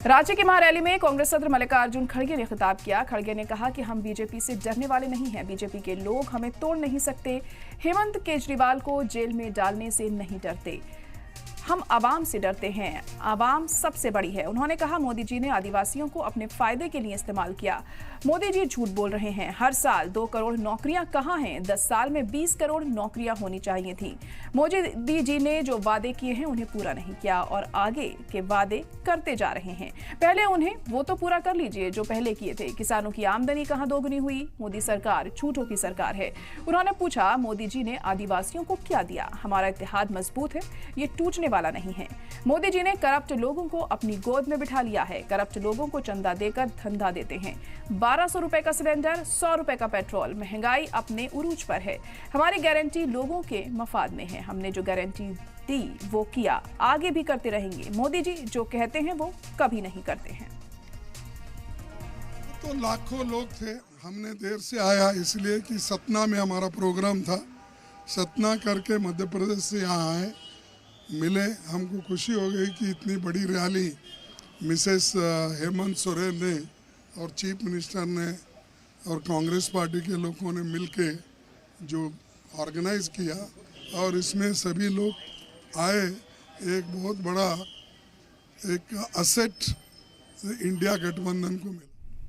राज्य की महारैली में कांग्रेस सदर मल्लिकार्जुन खड़गे ने खिताब किया। खड़गे ने कहा कि हम बीजेपी से डरने वाले नहीं हैं, बीजेपी के लोग हमें तोड़ नहीं सकते। हेमंत केजरीवाल को जेल में डालने से नहीं डरते, हम आवाम से डरते हैं, आवाम सबसे बड़ी है। उन्होंने कहा मोदी जी ने आदिवासियों को अपने फायदे के लिए इस्तेमाल किया। मोदी जी झूठ बोल रहे हैं, हर साल 2 करोड़ नौकरियां कहां हैं? 10 साल में 20 करोड़ नौकरियां होनी चाहिए थी। मोदी जी ने जो वादे किए हैं उन्हें पूरा नहीं किया और आगे के वादे करते जा रहे हैं। पहले उन्हें वो तो पूरा कर लीजिए जो पहले किए थे। किसानों की आमदनी कहां दोगुनी हुई? मोदी सरकार झूठों की सरकार है। उन्होंने पूछा मोदी जी ने आदिवासियों को क्या दिया? हमारा इत्तेहाद मजबूत है, ये टूटने वाला नहीं है। मोदी जी ने करप्ट लोगों को अपनी गोद में बिठा लिया है। करप्ट लोगों को चंदा देकर धंधा देते हैं। 1200 रुपए का सिलेंडर, 100 रुपए का पेट्रोल, महंगाई अपने उरूज पर है। हमारी गारंटी लोगों के मफाद में है। हमने जो गारंटी दी वो किया, आगे भी करते रहेंगे। मोदी जी जो कहते हैं वो कभी नहीं करते हैं। तो लाखों लोग थे, हमने देर से आया इसलिए कि सतना में हमारा प्रोग्राम था। सतना करके मध्य प्रदेश से यहाँ आए, मिले, हमको खुशी हो गई कि इतनी बड़ी रैली मिसेस हेमंत सोरेन ने और चीफ मिनिस्टर ने और कांग्रेस पार्टी के लोगों ने मिलके जो ऑर्गेनाइज किया और इसमें सभी लोग आए। एक बहुत बड़ा एक असेट इंडिया गठबंधन को मिला।